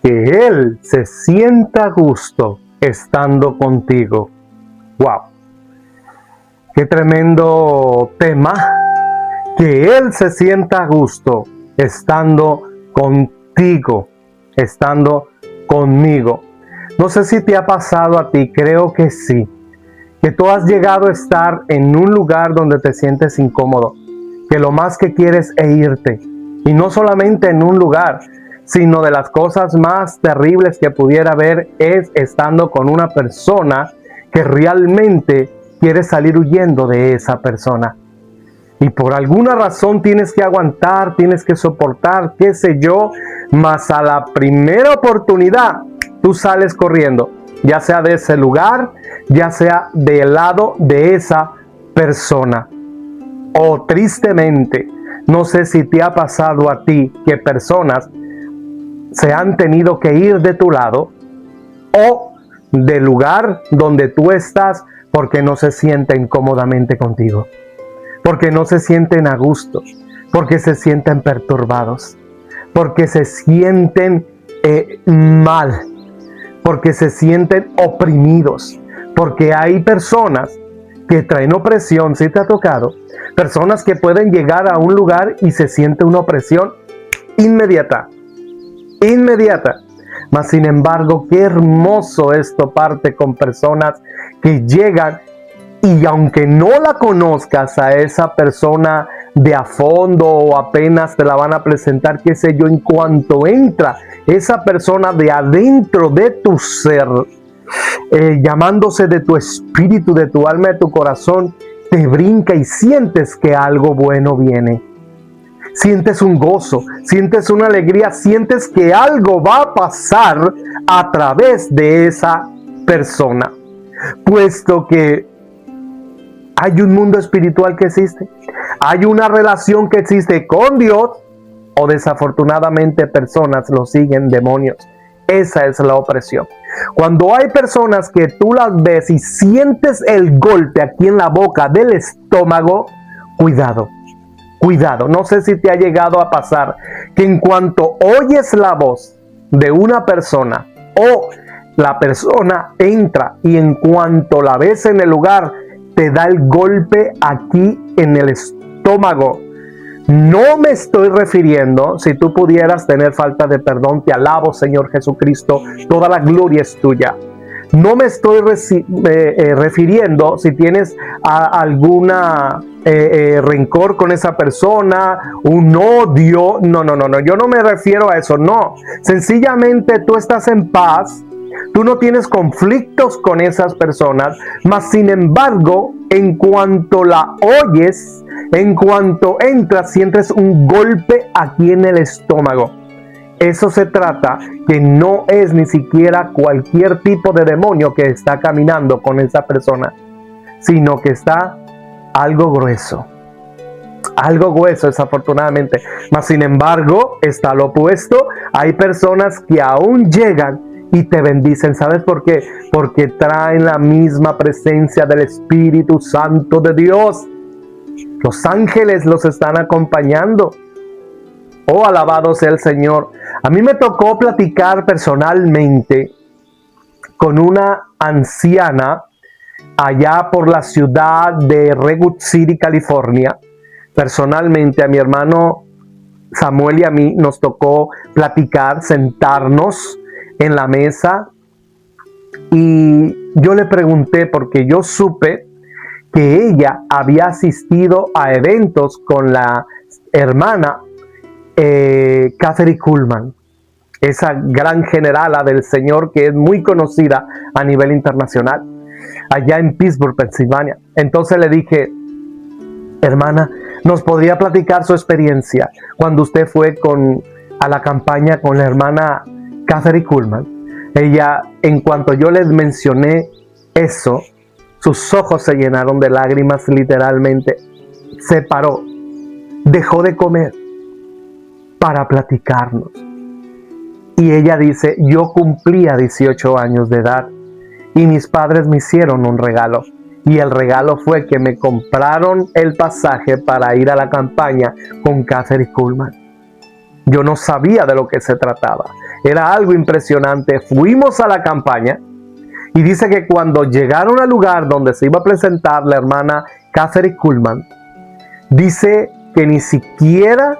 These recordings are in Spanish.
que Él se sienta a gusto estando contigo. ¡Wow! ¡Qué tremendo tema! Que Él se sienta a gusto estando contigo, estando conmigo. No sé si te ha pasado a ti, creo que sí, que tú has llegado a estar en un lugar donde te sientes incómodo, que lo más que quieres es irte. Y no solamente en un lugar, sino de las cosas más terribles que pudiera haber es estando con una persona que realmente quiere salir huyendo de esa persona. Y por alguna razón tienes que aguantar, tienes que soportar, qué sé yo, mas a la primera oportunidad tú sales corriendo, ya sea de ese lugar, ya sea del lado de esa persona. O tristemente, no sé si te ha pasado a ti que personas se han tenido que ir de tu lado o del lugar donde tú estás porque no se sienten cómodamente contigo, porque no se sienten a gusto, porque se sienten perturbados, porque se sienten mal, porque se sienten oprimidos, porque hay personas que traen opresión. ¿Sí te ha tocado? Personas que pueden llegar a un lugar y se siente una opresión inmediata. Mas sin embargo, qué hermoso esto parte con personas que llegan y aunque no la conozcas a esa persona de a fondo o apenas te la van a presentar, qué sé yo, en cuanto entra esa persona de adentro de tu ser, llamándose de tu espíritu, de tu alma, de tu corazón, te brinca y sientes que algo bueno viene. Sientes un gozo, sientes una alegría, sientes que algo va a pasar a través de esa persona. Puesto que hay un mundo espiritual que existe, hay una relación que existe con Dios, o desafortunadamente personas lo siguen demonios. Esa es la opresión. Cuando hay personas que tú las ves y sientes el golpe aquí en la boca del estómago, cuidado. Cuidado, no sé si te ha llegado a pasar que en cuanto oyes la voz de una persona o la persona entra y en cuanto la ves en el lugar te da el golpe aquí en el estómago. No me estoy refiriendo, si tú pudieras tener falta de perdón, te alabo Señor Jesucristo, toda la gloria es tuya. No me estoy refiriendo si tienes alguna rencor con esa persona, un odio. No, yo no me refiero a eso, no. Sencillamente tú estás en paz, tú no tienes conflictos con esas personas, mas sin embargo, en cuanto la oyes, en cuanto entras, sientes un golpe aquí en el estómago. Eso se trata que no es ni siquiera cualquier tipo de demonio que está caminando con esa persona, sino que está algo grueso desafortunadamente. Mas sin embargo, está lo opuesto. Hay personas que aún llegan y te bendicen. ¿Sabes por qué? Porque traen la misma presencia del Espíritu Santo de Dios. Los ángeles los están acompañando. Oh, alabado sea el Señor. A mí me tocó platicar personalmente con una anciana allá por la ciudad de Redwood City, California. Personalmente a mi hermano Samuel y a mí nos tocó platicar, sentarnos en la mesa y yo le pregunté porque yo supe que ella había asistido a eventos con la hermana Kathryn Kuhlman, esa gran generala del Señor que es muy conocida a nivel internacional, allá en Pittsburgh, Pensilvania. Entonces le dije, hermana, ¿nos podría platicar su experiencia cuando usted fue a la campaña con la hermana Kathryn Kuhlman? Ella, en cuanto yo les mencioné eso, sus ojos se llenaron de lágrimas literalmente. Se paró, dejó de comer para platicarnos. Y ella dice, yo cumplía 18 años de edad y mis padres me hicieron un regalo. Y el regalo fue que me compraron el pasaje para ir a la campaña con Kathryn Kuhlman. Yo no sabía de lo que se trataba. Era algo impresionante. Fuimos a la campaña y dice que cuando llegaron al lugar donde se iba a presentar la hermana Kathryn Kuhlman, dice que ni siquiera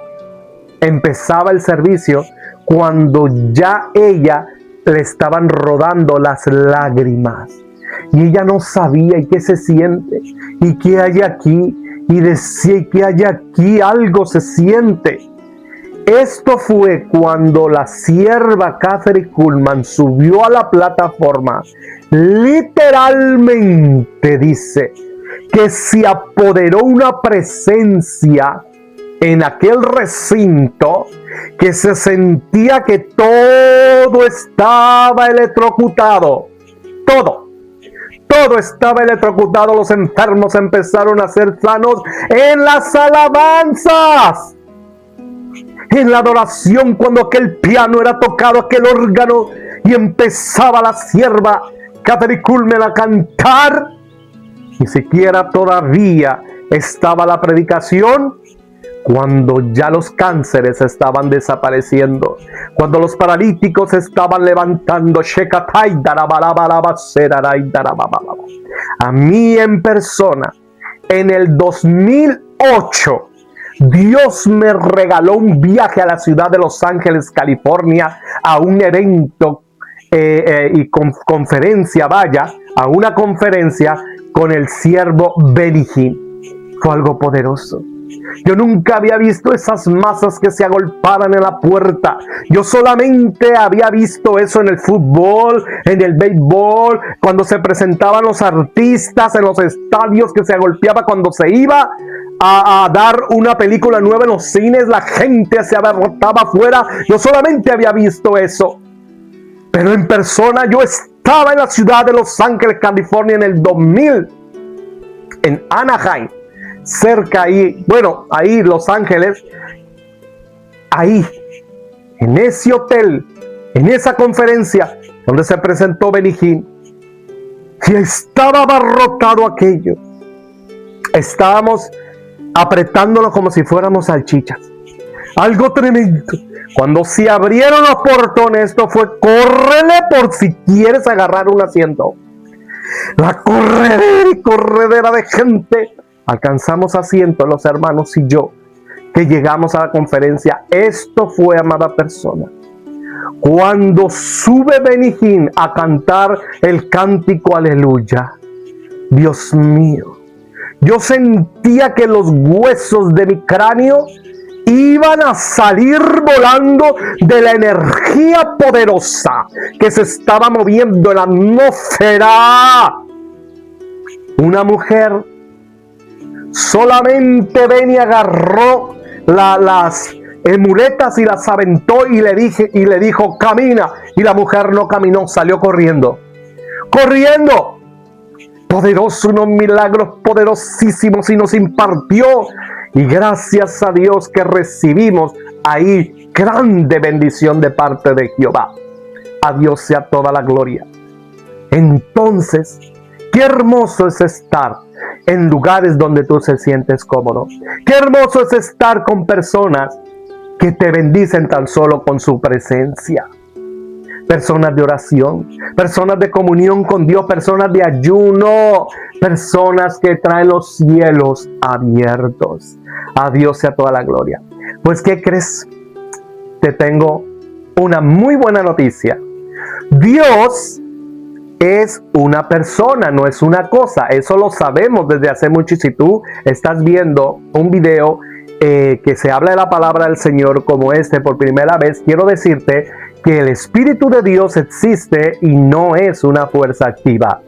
empezaba el servicio cuando ya ella le estaban rodando las lágrimas. Y ella no sabía y qué se siente y qué hay aquí. Y decía, ¿y qué hay aquí? Algo se siente. Esto fue cuando la sierva Kathryn Kuhlman subió a la plataforma. Literalmente dice que se apoderó una presencia en aquel recinto que se sentía que todo estaba electrocutado. Todo estaba electrocutado. Los enfermos empezaron a ser sanos en las alabanzas, en la adoración, cuando aquel piano era tocado, aquel órgano, y empezaba la sierva Kathryn Kuhlman a cantar. Ni siquiera todavía estaba la predicación cuando ya los cánceres estaban desapareciendo, cuando los paralíticos estaban levantando. A mí en persona, en el 2008, Dios me regaló un viaje a la ciudad de Los Ángeles, California, a un evento y conferencia, a una conferencia con el siervo Benny Hinn. Fue algo poderoso. Yo nunca había visto esas masas que se agolpaban en la puerta. Yo solamente había visto eso en el fútbol, en el béisbol, cuando se presentaban los artistas en los estadios, que se agolpeaba cuando se iba a dar una película nueva en los cines, la gente se abarrotaba afuera. Yo solamente había visto eso. Pero en persona yo estaba en la ciudad de Los Ángeles, California, en el 2000, en Anaheim. Cerca ahí, ahí Los Ángeles, ahí, en ese hotel, en esa conferencia donde se presentó Benny Hinn, y estaba abarrotado aquello. Estábamos apretándonos como si fuéramos salchichas. Algo tremendo. Cuando se abrieron los portones, esto fue córrele por si quieres agarrar un asiento. La corredera y corredera de gente. Alcanzamos asientos los hermanos y yo, que llegamos a la conferencia. Esto fue, amada persona, cuando sube Benny Hinn a cantar el cántico Aleluya. Dios mío, yo sentía que los huesos de mi cráneo iban a salir volando de la energía poderosa que se estaba moviendo en la atmósfera. Una mujer, solamente Benny agarró las muletas y las aventó y le dijo, camina. Y la mujer no caminó, salió corriendo. Poderoso, unos milagros poderosísimos y nos impartió. Y gracias a Dios que recibimos ahí grande bendición de parte de Jehová. A Dios sea toda la gloria. Entonces, qué hermoso es estar en lugares donde tú te sientes cómodo. Qué hermoso es estar con personas que te bendicen tan solo con su presencia. Personas de oración, personas de comunión con Dios, personas de ayuno, personas que traen los cielos abiertos. A Dios sea toda la gloria. Pues, ¿qué crees? Te tengo una muy buena noticia. Dios es una persona, no es una cosa. Eso lo sabemos desde hace mucho. Y si tú estás viendo un video que se habla de la palabra del Señor como este por primera vez, quiero decirte que el Espíritu de Dios existe y no es una fuerza activa.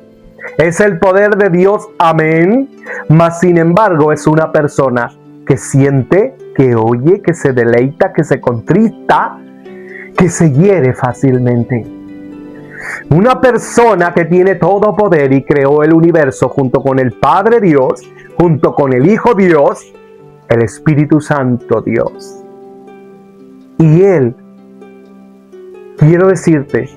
Es el poder de Dios, amén. Mas sin embargo es una persona que siente, que oye, que se deleita, que se contrista, que se hiere fácilmente. Una persona que tiene todo poder y creó el universo junto con el Padre Dios, junto con el Hijo Dios, el Espíritu Santo Dios. Y Él, quiero decirte,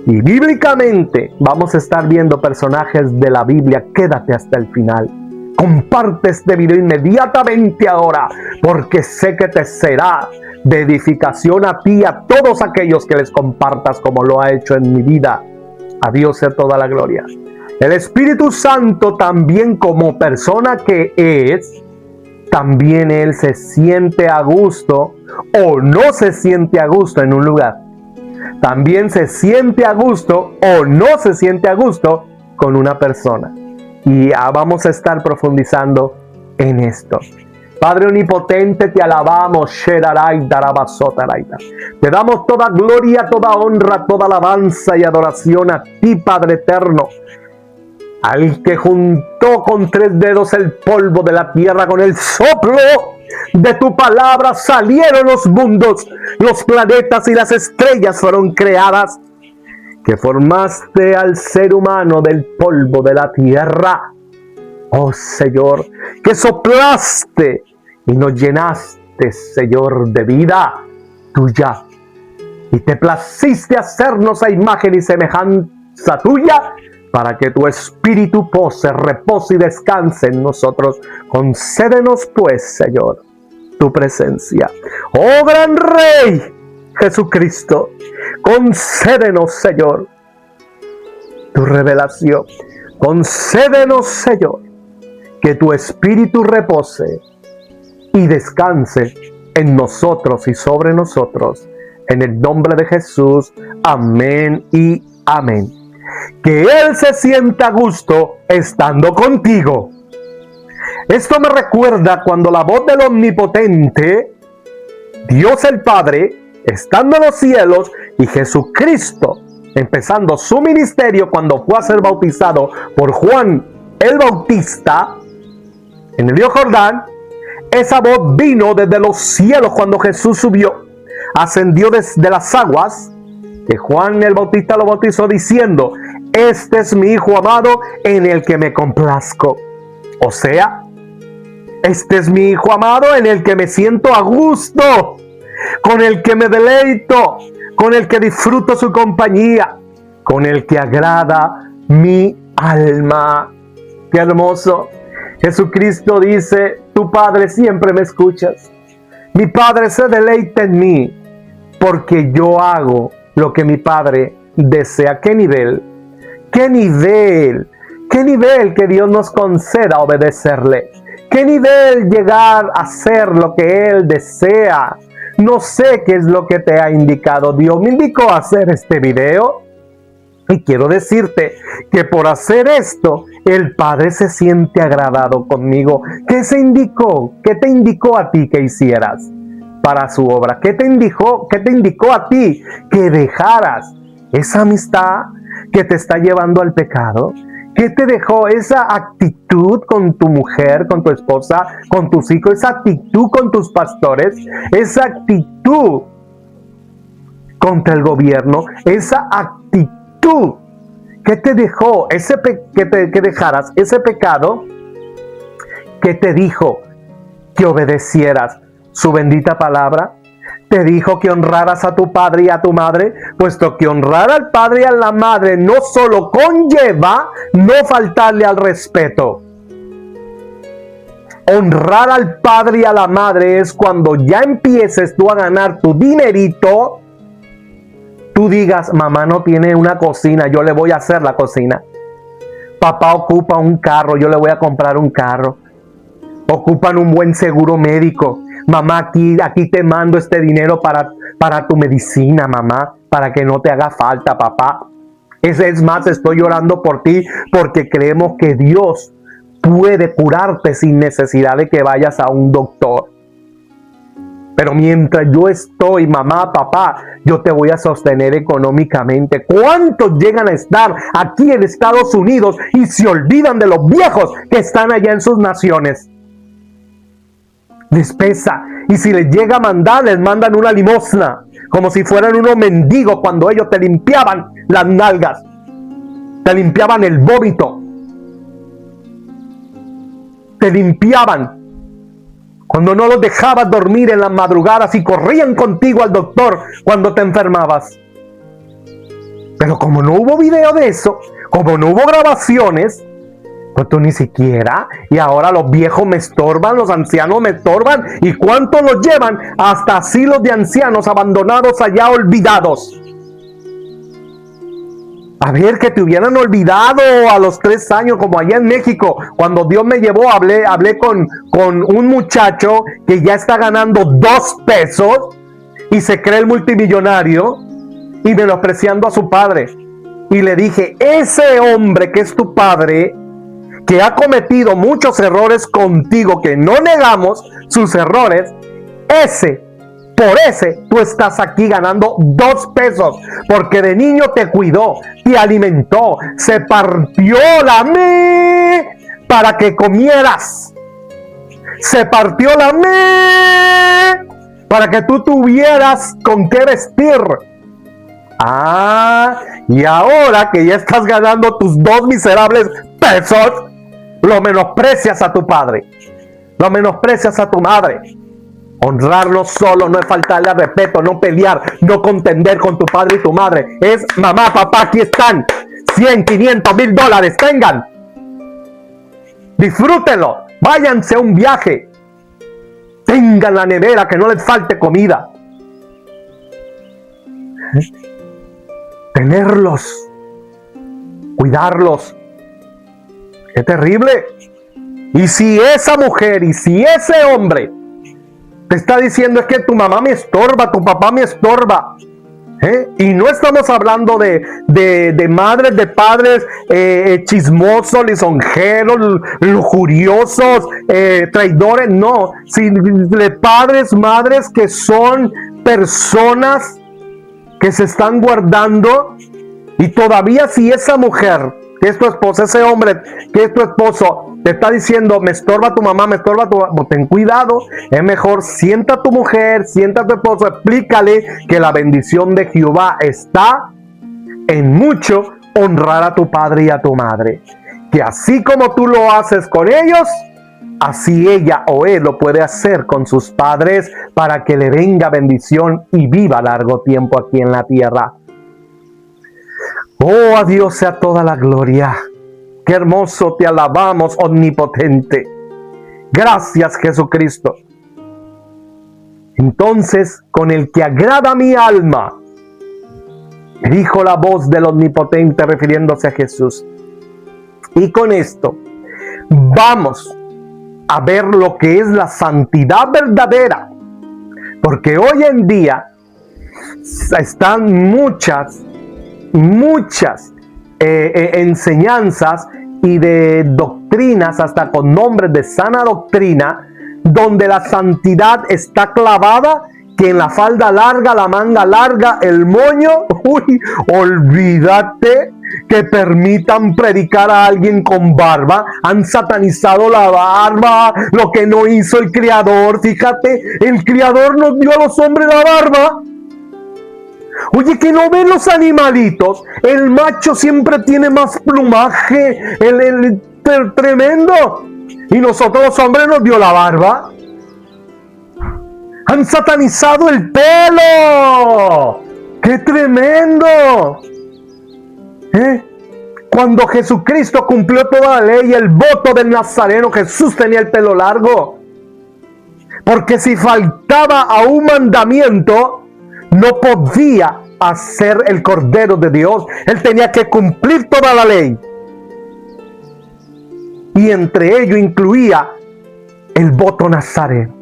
y bíblicamente vamos a estar viendo personajes de la Biblia. Quédate hasta el final. Comparte este video inmediatamente ahora, porque sé que te será de edificación a ti y a todos aquellos que les compartas como lo ha hecho en mi vida. A Dios sea toda la gloria. El Espíritu Santo también, como persona que es, también Él se siente a gusto o no se siente a gusto en un lugar. También se siente a gusto o no se siente a gusto con una persona. Y vamos a estar profundizando en esto. Padre omnipotente, te alabamos. Te damos toda gloria, toda honra, toda alabanza y adoración a ti, Padre eterno. Al que juntó con 3 dedos el polvo de la tierra, con el soplo de tu palabra salieron los mundos, los planetas y las estrellas fueron creadas. Que formaste al ser humano del polvo de la tierra, oh Señor, que soplaste y nos llenaste, Señor, de vida tuya, y te placiste hacernos a imagen y semejanza tuya, para que tu espíritu pose, repose y descanse en nosotros. Concédenos pues, Señor, tu presencia. Oh gran Rey Jesucristo, concédenos, Señor, tu revelación. Concédenos, Señor, que tu espíritu repose y descanse en nosotros y sobre nosotros. En el nombre de Jesús, amén y amén. Que Él se sienta a gusto estando contigo. Esto me recuerda cuando la voz del Omnipotente, Dios el Padre, estando en los cielos, y Jesucristo, empezando su ministerio cuando fue a ser bautizado por Juan el Bautista, en el río Jordán, esa voz vino desde los cielos cuando Jesús subió, ascendió desde las aguas, que Juan el Bautista lo bautizó diciendo: este es mi Hijo amado en el que me complazco. O sea, este es mi Hijo amado en el que me siento a gusto, con el que me deleito, con el que disfruto su compañía, con el que agrada mi alma. Qué hermoso. Jesucristo dice: tu Padre siempre me escuchas. Mi Padre se deleita en mí porque yo hago lo que mi Padre desea. ¿Qué nivel? ¿Qué nivel? ¿Qué nivel que Dios nos conceda obedecerle? ¿Qué nivel llegar a hacer lo que Él desea? No sé qué es lo que te ha indicado. Dios me indicó a hacer este video. Y quiero decirte que por hacer esto, el Padre se siente agradado conmigo. ¿Qué se indicó? ¿Qué te indicó a ti que hicieras para su obra? ¿Qué te indicó a ti que dejaras esa amistad que te está llevando al pecado? ¿Qué te dejó esa actitud con tu mujer, con tu esposa, con tus hijos? Esa actitud con tus pastores, esa actitud contra el gobierno, esa actitud que te dejó, que dejaras ese pecado, que te dijo que obedecieras su bendita palabra. Te dijo que honraras a tu padre y a tu madre, puesto que honrar al padre y a la madre no solo conlleva no faltarle al respeto. Honrar al padre y a la madre es cuando ya empieces tú a ganar tu dinerito, tú digas: mamá no tiene una cocina, yo le voy a hacer la cocina. Papá ocupa un carro, yo le voy a comprar un carro. Ocupan un buen seguro médico. Mamá, aquí te mando este dinero para tu medicina, mamá, para que no te haga falta, papá. Es más, estoy orando por ti porque creemos que Dios puede curarte sin necesidad de que vayas a un doctor. Pero mientras yo estoy, mamá, papá, yo te voy a sostener económicamente. ¿Cuántos llegan a estar aquí en Estados Unidos y se olvidan de los viejos que están allá en sus naciones? Les pesa, y si les llega a mandar, les mandan una limosna, como si fueran unos mendigos cuando ellos te limpiaban las nalgas, te limpiaban el vómito, te limpiaban cuando no los dejabas dormir en las madrugadas y corrían contigo al doctor cuando te enfermabas. Pero como no hubo video de eso, como no hubo grabaciones, Pues tú ni siquiera. Y ahora los viejos me estorban, los ancianos me estorban. ¿Y cuántos los llevan hasta asilos de ancianos abandonados allá, olvidados? A ver, que te hubieran olvidado a los 3 años, como allá en México. Cuando Dios me llevó, hablé con un muchacho que ya está ganando 2 pesos y se cree el multimillonario y menospreciando a su padre. Y le dije, ese hombre que es tu padre, que ha cometido muchos errores contigo, que no negamos sus errores, por ese tú estás aquí ganando 2 pesos, porque de niño te cuidó, te alimentó, se partió la para que comieras, se partió la para que tú tuvieras con qué vestir. Y ahora que ya estás ganando tus 2 miserables pesos, lo menosprecias a tu padre, lo menosprecias a tu madre. Honrarlo solo no es faltarle al respeto, no pelear, no contender con tu padre y tu madre. Es mamá, papá, aquí están. 100, 500, $1000, tengan. Disfrútenlo. Váyanse a un viaje. Tengan la nevera, que no les falte comida. Tenerlos. Cuidarlos. ¡Qué terrible! Y si esa mujer y si ese hombre te está diciendo es que tu mamá me estorba, tu papá me estorba, y no estamos hablando de madres, de padres chismosos, lisonjeros, lujuriosos, traidores, no, sino de padres, madres que son personas que se están guardando. Y todavía si esa mujer, que es tu esposa, ese hombre que es tu esposo, te está diciendo, me estorba tu mamá, me estorba tu mamá, pues ten cuidado. Es mejor sienta a tu mujer, sienta a tu esposo, explícale que la bendición de Jehová está en mucho honrar a tu padre y a tu madre. Que así como tú lo haces con ellos, así ella o él lo puede hacer con sus padres, para que le venga bendición y viva largo tiempo aquí en la tierra. Oh, a Dios sea toda la gloria. Qué hermoso te alabamos, omnipotente. Gracias, Jesucristo. Entonces, con el que agrada mi alma, dijo la voz del omnipotente refiriéndose a Jesús. Y con esto vamos a ver lo que es la santidad verdadera. Porque hoy en día están muchas enseñanzas y de doctrinas, hasta con nombres de sana doctrina, donde la santidad está clavada, que en la falda larga, la manga larga, el moño, olvídate que permitan predicar a alguien con barba. Han satanizado la barba, lo que no hizo el Creador. Fíjate, el Creador nos dio a los hombres la barba. Oye, que no ven los animalitos, el macho siempre tiene más plumaje, el tremendo, y nosotros los hombres nos dio la barba. Han satanizado el pelo. ¡Qué tremendo! Cuando Jesucristo cumplió toda la ley, el voto del Nazareno, Jesús tenía el pelo largo, porque si faltaba a un mandamiento, no podía hacer el Cordero de Dios. Él tenía que cumplir toda la ley. Y entre ello incluía el voto nazareno.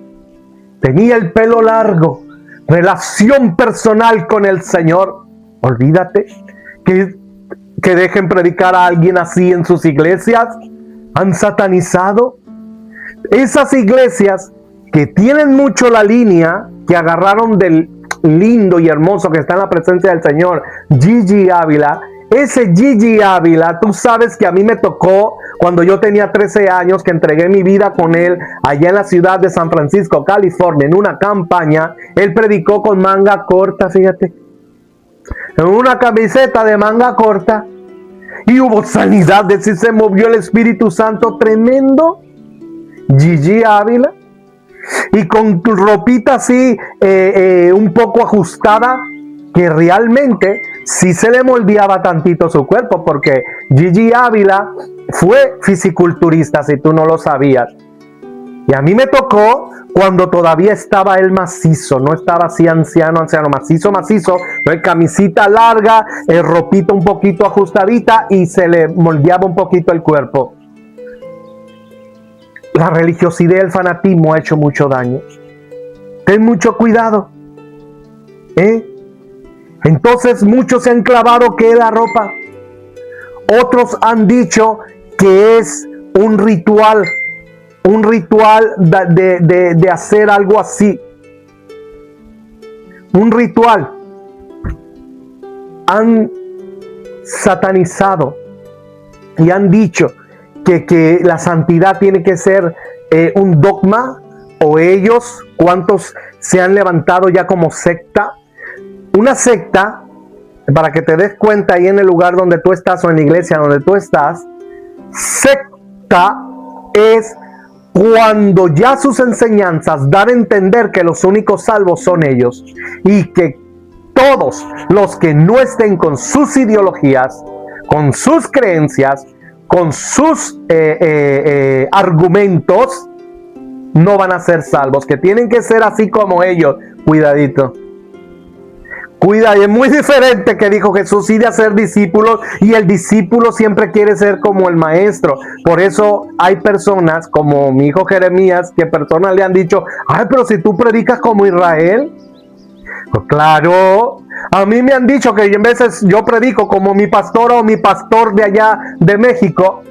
Tenía el pelo largo, relación personal con el Señor. Olvídate que dejen predicar a alguien así en sus iglesias. Han satanizado esas iglesias que tienen mucho la línea, que agarraron del lindo y hermoso que está en la presencia del Señor, Gigi Ávila. Ese Gigi Ávila, tú sabes que a mí me tocó cuando yo tenía 13 años, que entregué mi vida con él allá en la ciudad de San Francisco, California, en una campaña. Él predicó con manga corta, fíjate, en una camiseta de manga corta, y hubo sanidad, de si se movió el Espíritu Santo tremendo. Gigi Ávila, y con ropita así un poco ajustada, que realmente sí se le moldeaba tantito su cuerpo, porque Gigi Ávila fue fisiculturista, si tú no lo sabías. Y a mí me tocó cuando todavía estaba él macizo, no estaba así anciano, macizo, ¿no? Camisita larga, ropita un poquito ajustadita y se le moldeaba un poquito el cuerpo. La religiosidad y el fanatismo ha hecho mucho daño. Ten mucho cuidado. Entonces muchos se han clavado que es la ropa. Otros han dicho que es un ritual de hacer algo así. Un ritual. Han satanizado y han dicho que la santidad tiene que ser un dogma, o ellos, ¿cuántos se han levantado ya como secta? Una secta, para que te des cuenta ahí en el lugar donde tú estás o en la iglesia donde tú estás, secta es cuando ya sus enseñanzas dan a entender que los únicos salvos son ellos y que todos los que no estén con sus ideologías, con sus creencias, con sus argumentos, no van a ser salvos, que tienen que ser así como ellos. Cuidadito. Cuida, es muy diferente que dijo Jesús, ir a ser discípulos, y el discípulo siempre quiere ser como el maestro. Por eso hay personas como mi hijo Jeremías, que personas le han dicho, ay, pero si tú predicas como Israel. Pues claro, a mí me han dicho que en veces yo predico como mi pastora o mi pastor de allá de México.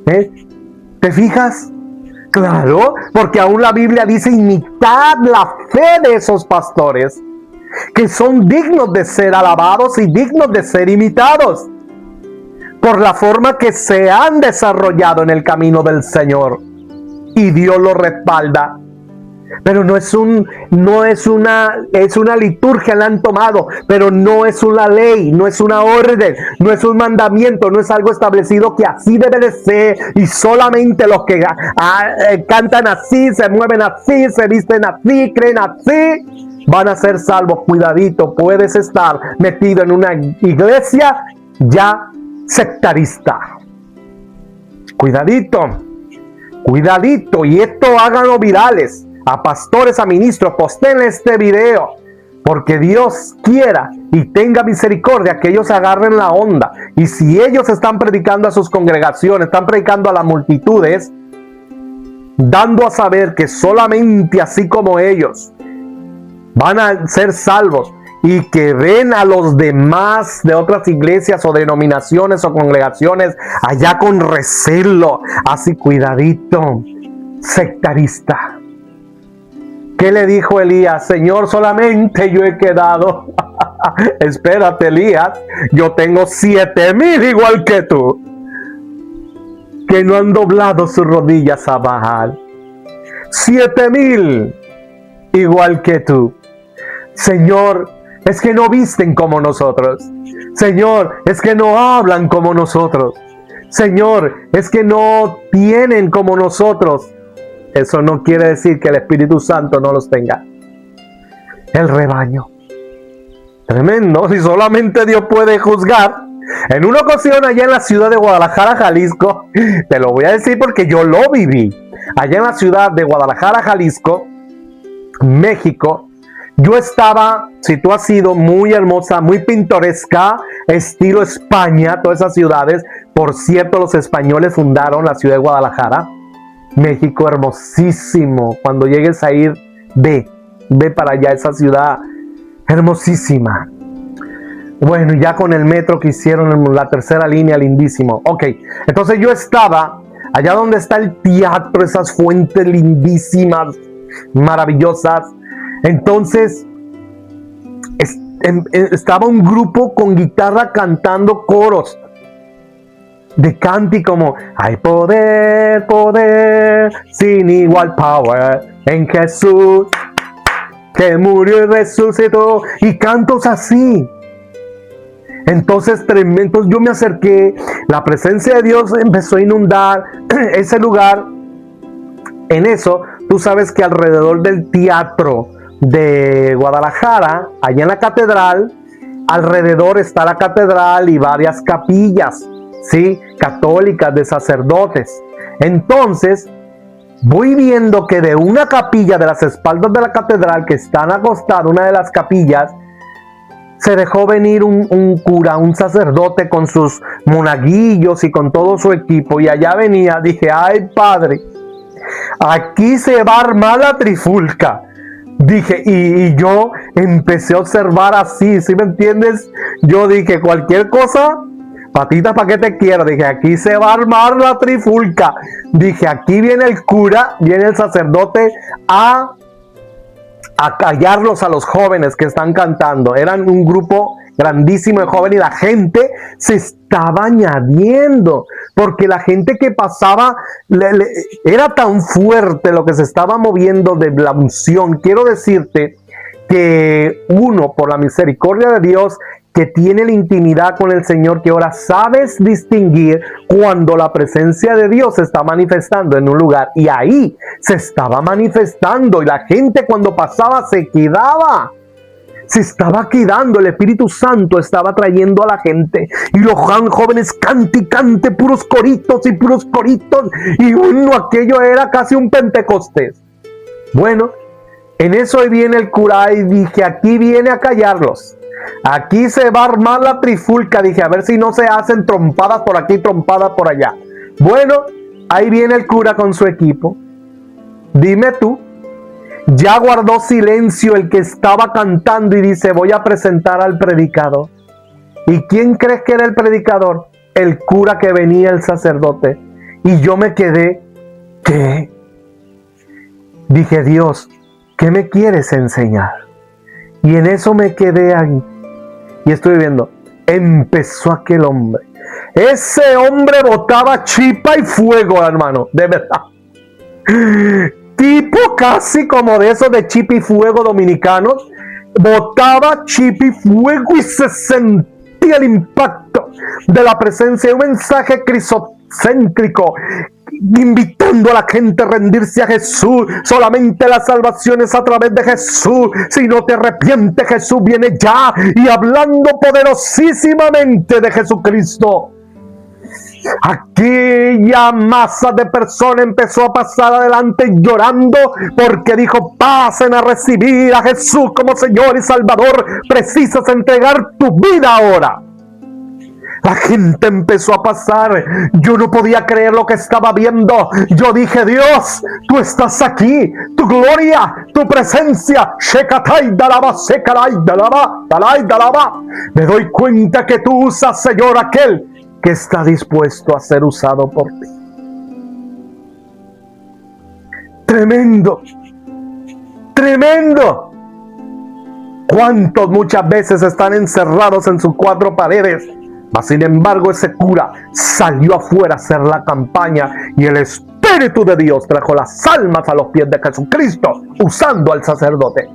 ¿Te fijas? Claro, porque aún la Biblia dice, imitad la fe de esos pastores, que son dignos de ser alabados y dignos de ser imitados por la forma que se han desarrollado en el camino del Señor, y Dios los respalda. Pero es una liturgia, la han tomado, pero no es una ley, no es una orden, no es un mandamiento, no es algo establecido que así debe de ser, y solamente los que cantan así, se mueven así, se visten así, creen así, van a ser salvos. Cuidadito, puedes estar metido en una iglesia ya sectarista. Cuidadito, y esto háganlo virales. A pastores, a ministros, posten este video, porque Dios quiera y tenga misericordia que ellos agarren la onda. Y si ellos están predicando a sus congregaciones, están predicando a las multitudes, dando a saber que solamente así como ellos van a ser salvos, y que ven a los demás de otras iglesias o denominaciones o congregaciones allá con recelo, así, cuidadito, sectarista. ¿Qué le dijo Elías? Señor, solamente yo he quedado. Espérate, Elías, yo tengo 7,000 igual que tú, que no han doblado sus rodillas a Baal. 7,000 igual que tú. Señor, es que no visten como nosotros. Señor, es que no hablan como nosotros. Señor, es que no tienen como nosotros. Eso no quiere decir que el Espíritu Santo no los tenga. El rebaño. Tremendo. Si solamente Dios puede juzgar. En una ocasión allá en la ciudad de Guadalajara, Jalisco, te lo voy a decir porque yo lo viví. Allá en la ciudad de Guadalajara, Jalisco, México, yo estaba, si tú has sido, muy hermosa, muy pintoresca, estilo España, todas esas ciudades. Por cierto, los españoles fundaron la ciudad de Guadalajara. México, hermosísimo. Cuando llegues a ir, ve para allá, esa ciudad hermosísima. Bueno, ya con el metro que hicieron en la tercera línea, lindísimo. Ok, entonces yo estaba allá donde está el teatro, esas fuentes lindísimas, maravillosas. Entonces estaba un grupo con guitarra cantando coros de cante, como hay poder, sin igual power en Jesús, que murió y resucitó, y cantos así. Entonces tremendo, yo me acerqué, la presencia de Dios empezó a inundar ese lugar. En eso, tú sabes que alrededor del teatro de Guadalajara, allá en la catedral, alrededor está la catedral y varias capillas. ¿sí?, católicas, de sacerdotes. Entonces, voy viendo que de una capilla de las espaldas de la catedral, que están acostadas, una de las capillas, se dejó venir un cura, un sacerdote con sus monaguillos y con todo su equipo, y allá venía. Dije, ay padre, aquí se va a armar la trifulca. Dije, y yo empecé a observar así, ¿sí me entiendes? Yo dije, cualquier cosa, patita, ¿para qué te quiero? Dije, aquí se va a armar la trifulca. Dije, aquí viene el cura, viene el sacerdote a callarlos a los jóvenes que están cantando. Eran un grupo grandísimo de jóvenes y la gente se estaba añadiendo, porque la gente que pasaba era tan fuerte lo que se estaba moviendo de la unción. Quiero decirte que uno, por la misericordia de Dios, que tiene la intimidad con el Señor, que ahora sabes distinguir cuando la presencia de Dios se está manifestando en un lugar, y ahí se estaba manifestando, y la gente cuando pasaba se quedaba. Se estaba quedando, el Espíritu Santo estaba trayendo a la gente, y los jóvenes cante, puros coritos, y uno, aquello era casi un Pentecostés. Bueno, en eso ahí viene el cura, y dije, aquí viene a callarlos, aquí se va a armar la trifulca. Dije, a ver si no se hacen trompadas por aquí, trompadas por allá. Bueno, ahí viene el cura con su equipo. Dime tú, ya guardó silencio el que estaba cantando y dice, voy a presentar al predicador. ¿Y quién crees que era el predicador? El cura que venía, el sacerdote. Y yo me quedé, ¿qué? Dije, Dios, ¿qué me quieres enseñar? Y en eso me quedé ahí. Y estoy viendo, empezó aquel hombre. Ese hombre botaba chispa y fuego, hermano, de verdad. Tipo casi como de esos de chispa y fuego dominicanos. Botaba chispa y fuego y se sentía el impacto de la presencia de un mensaje cristocéntrico, invitando a la gente a rendirse a Jesús. Solamente la salvación es a través de Jesús. Si no te arrepientes, Jesús viene ya. Y hablando poderosísimamente de Jesucristo. Aquella masa de personas empezó a pasar adelante llorando, porque dijo, pasen a recibir a Jesús como Señor y Salvador. Precisas entregar tu vida ahora. La gente empezó a pasar. Yo no podía creer lo que estaba viendo. Yo dije, Dios, tú estás aquí. Tu gloria, tu presencia. Me doy cuenta que tú usas, Señor, aquel que está dispuesto a ser usado por ti. Tremendo. Tremendo. ¿Cuántos muchas veces están encerrados en sus cuatro paredes? Mas sin embargo ese cura salió afuera a hacer la campaña, y el Espíritu de Dios trajo las almas a los pies de Jesucristo usando al sacerdote.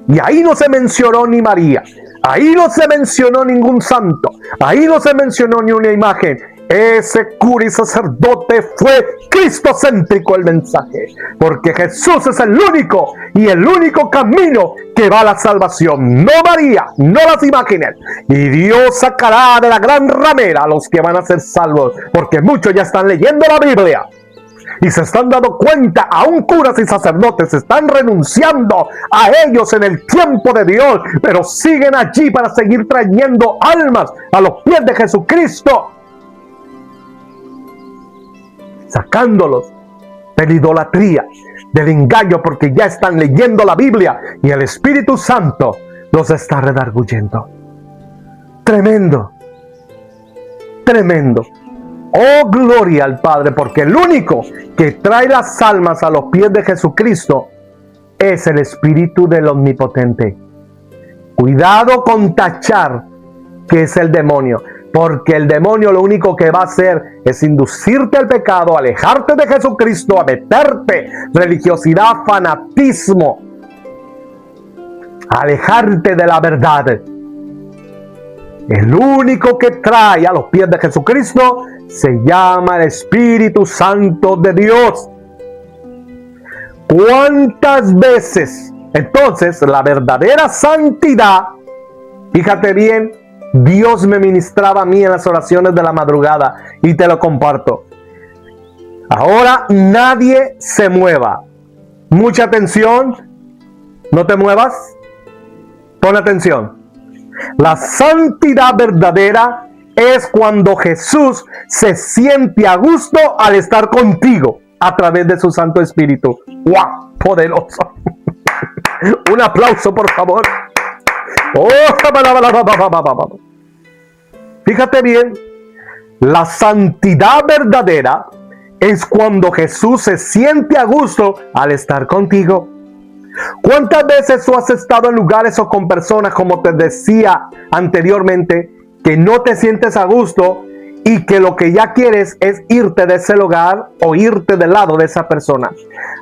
Y ahí no se mencionó ni María, ahí no se mencionó ningún santo, ahí no se mencionó ni una imagen. Ese cura y sacerdote fue cristocéntrico el mensaje, porque Jesús es el único y el único camino que va a la salvación, no María, no las imágenes. Y Dios sacará de la gran ramera a los que van a ser salvos, porque muchos ya están leyendo la Biblia y se están dando cuenta, aún curas y sacerdotes están renunciando a ellos en el tiempo de Dios, pero siguen allí para seguir trayendo almas a los pies de Jesucristo, sacándolos de la idolatría, del engaño, porque ya están leyendo la Biblia y el Espíritu Santo los está redarguyendo. Tremendo, tremendo. Oh, gloria al Padre, porque el único que trae las almas a los pies de Jesucristo es el Espíritu del Omnipotente. Cuidado con tachar que es el demonio, porque el demonio lo único que va a hacer es inducirte al pecado, alejarte de Jesucristo, a meterte religiosidad, fanatismo, alejarte de la verdad. El único que trae a los pies de Jesucristo se llama el Espíritu Santo de Dios. ¿Cuántas veces? Entonces, la verdadera santidad, fíjate bien, Dios me ministraba a mí en las oraciones de la madrugada y te lo comparto. Ahora nadie se mueva. Mucha atención. No te muevas. Pon atención. La santidad verdadera es cuando Jesús se siente a gusto al estar contigo a través de su Santo Espíritu. ¡Wow! Poderoso. Un aplauso, por favor. Oh, fíjate bien. La santidad verdadera es cuando Jesús se siente a gusto al estar contigo. ¿Cuántas veces tú has estado en lugares o con personas, como te decía anteriormente, que no te sientes a gusto y que lo que ya quieres es irte de ese lugar o irte del lado de esa persona?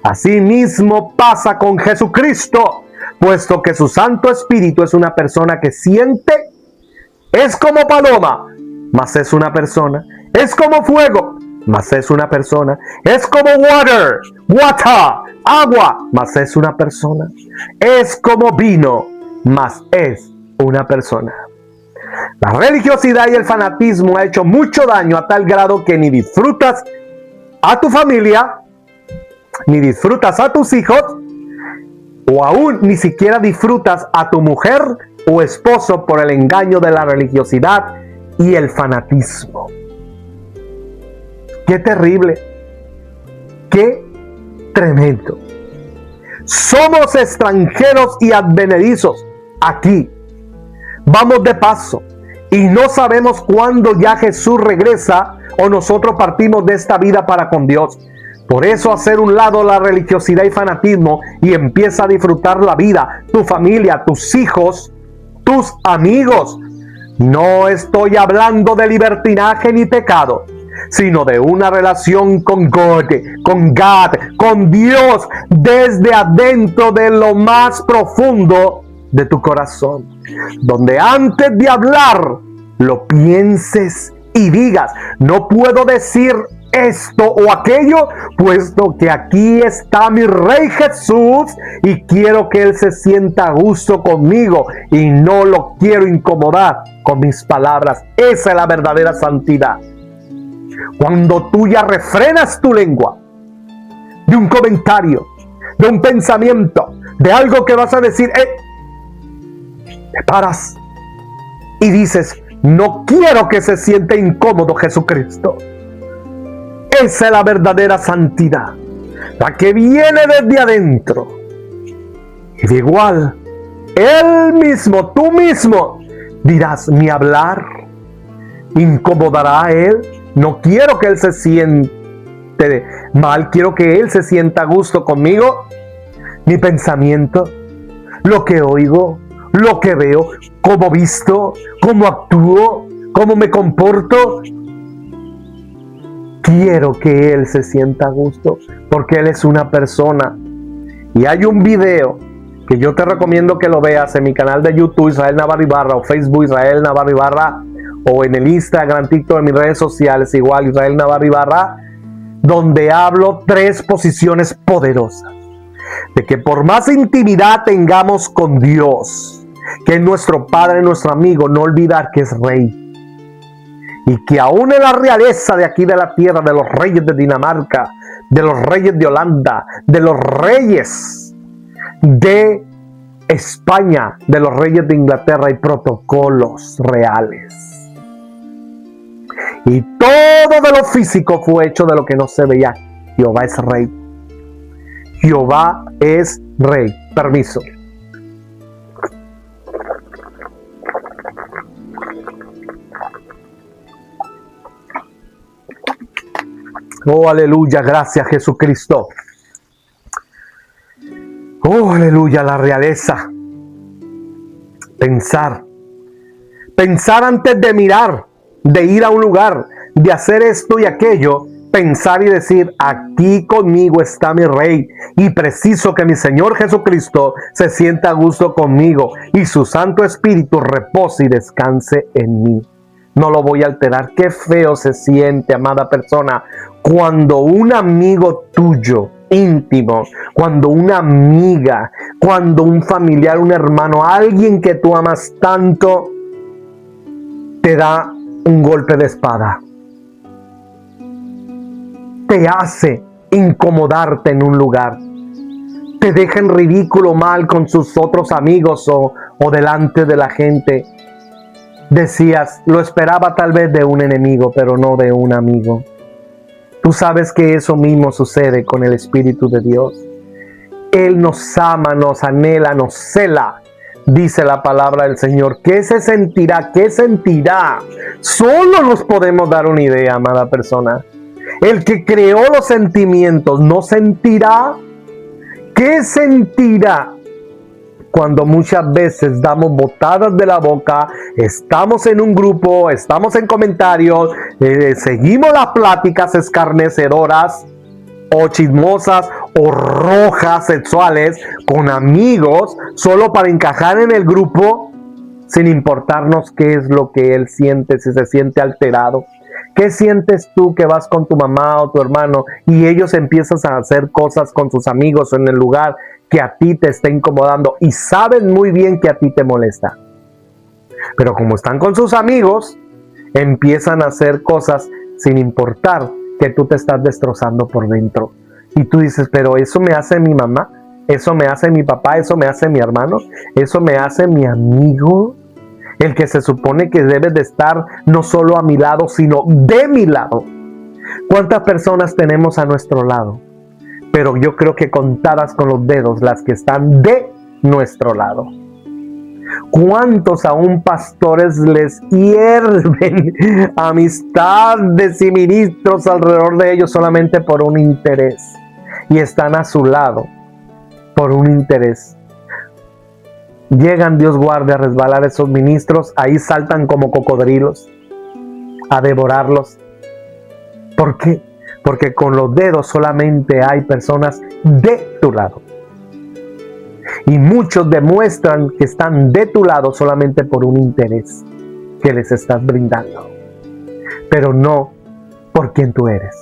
Así mismo pasa con Jesucristo, puesto que su Santo Espíritu es una persona que siente, es como paloma, mas es una persona, es como fuego, mas es una persona, es como water, agua, mas es una persona, es como vino, mas es una persona. La religiosidad y el fanatismo ha hecho mucho daño a tal grado que ni disfrutas a tu familia, ni disfrutas a tus hijos, o aún ni siquiera disfrutas a tu mujer o esposo por el engaño de la religiosidad y el fanatismo. ¡Qué terrible! ¡Qué tremendo! Somos extranjeros y advenedizos aquí. Vamos de paso y no sabemos cuándo ya Jesús regresa o nosotros partimos de esta vida para con Dios. Por eso, hacer un lado la religiosidad y fanatismo y empieza a disfrutar la vida, tu familia, tus hijos, tus amigos. No estoy hablando de libertinaje ni pecado, sino de una relación con God, con Dios, desde adentro de lo más profundo de tu corazón, donde antes de hablar lo pienses y digas: no puedo decir esto o aquello, puesto que aquí está mi Rey Jesús y quiero que Él se sienta a gusto conmigo y no lo quiero incomodar con mis palabras. Esa es la verdadera santidad. Cuando tú ya refrenas tu lengua de un comentario, de un pensamiento, de algo que vas a decir, te paras y dices: no quiero que se sienta incómodo Jesucristo. Esa es la verdadera santidad, la que viene desde adentro. Y de igual, Él mismo, tú mismo, dirás: mi hablar incomodará a Él. No quiero que Él se siente mal, quiero que Él se sienta a gusto conmigo. Mi pensamiento, lo que oigo, lo que veo, cómo visto, cómo actúo, cómo me comporto. Quiero que Él se sienta a gusto, porque Él es una persona. Y hay un video que yo te recomiendo que lo veas en mi canal de YouTube, Israel Navarro Ibarra, o Facebook, Israel Navarro Ibarra, o en el Instagram, TikTok, en mis redes sociales, igual, Israel Navarro Ibarra, donde hablo 3 posiciones poderosas. De que por más intimidad tengamos con Dios, que es nuestro Padre, nuestro amigo, no olvidar que es Rey. Y que aún en la realeza de aquí de la tierra, de los reyes de Dinamarca, de los reyes de Holanda, de los reyes de España, de los reyes de Inglaterra, hay protocolos reales. Y todo de lo físico fue hecho de lo que no se veía. Jehová es Rey. Jehová es Rey. Permiso. Oh, aleluya, gracias Jesucristo. Oh, aleluya, la realeza. Pensar antes de mirar, de ir a un lugar, de hacer esto y aquello. Pensar y decir: aquí conmigo está mi Rey y preciso que mi Señor Jesucristo se sienta a gusto conmigo y su Santo Espíritu repose y descanse en mí. No lo voy a alterar. Qué feo se siente, amada persona, cuando un amigo tuyo íntimo, cuando una amiga, cuando un familiar, un hermano, alguien que tú amas tanto, te da un golpe de espada. Te hace incomodarte en un lugar. Te deja en ridículo mal con sus otros amigos o delante de la gente. Decías, lo esperaba tal vez de un enemigo, pero no de un amigo. Tú sabes que eso mismo sucede con el Espíritu de Dios. Él nos ama, nos anhela, nos cela. Dice la palabra del Señor. ¿Qué se sentirá? ¿Qué sentirá? Solo nos podemos dar una idea, amada persona. El que creó los sentimientos, ¿no sentirá? ¿Qué sentirá? Cuando muchas veces damos botadas de la boca, estamos en un grupo, estamos en comentarios, seguimos las pláticas escarnecedoras o chismosas o rojas sexuales con amigos solo para encajar en el grupo, sin importarnos qué es lo que él siente, si se siente alterado. ¿Qué sientes tú que vas con tu mamá o tu hermano y ellos empiezan a hacer cosas con sus amigos en el lugar que a ti te está incomodando y saben muy bien que a ti te molesta? Pero como están con sus amigos, empiezan a hacer cosas sin importar que tú te estás destrozando por dentro. Y tú dices, pero eso me hace mi mamá, eso me hace mi papá, eso me hace mi hermano, eso me hace mi amigo, el que se supone que debe de estar no solo a mi lado, sino de mi lado. ¿Cuántas personas tenemos a nuestro lado? Pero yo creo que contadas con los dedos las que están de nuestro lado. ¿Cuántos aún pastores les hierven amistades y ministros alrededor de ellos solamente por un interés? Y están a su lado por un interés. Llegan, Dios guarde, a resbalar esos ministros, ahí saltan como cocodrilos a devorarlos. ¿Por qué? Porque con los dedos solamente hay personas de tu lado. Y muchos demuestran que están de tu lado solamente por un interés que les estás brindando. Pero no por quien tú eres,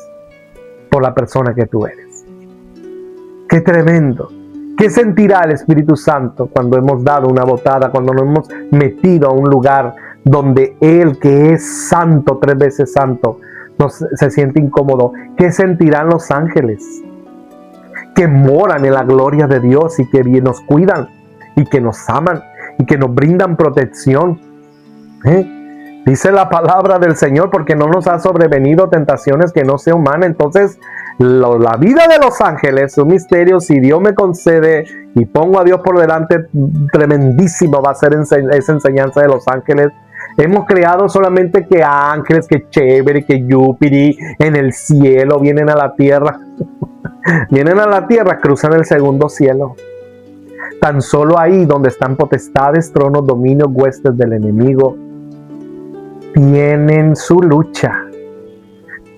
por la persona que tú eres. ¡Qué tremendo! ¿Qué sentirá el Espíritu Santo cuando hemos dado una botada, cuando nos hemos metido a un lugar donde Él, que es santo, 3 veces santo, se siente incómodo? ¿Qué sentirán los ángeles que moran en la gloria de Dios y que bien nos cuidan y que nos aman y que nos brindan protección? Dice la palabra del Señor, porque no nos ha sobrevenido tentaciones que no sea humana. Entonces, la vida de los ángeles es un misterio. Si Dios me concede y pongo a Dios por delante, tremendísimo va a ser esa enseñanza de los ángeles. Hemos creado solamente que ángeles, que chévere, que Júpiter en el cielo vienen a la tierra. Vienen a la tierra, cruzan el segundo cielo. Tan solo ahí donde están potestades, tronos, dominios, huestes del enemigo, tienen su lucha,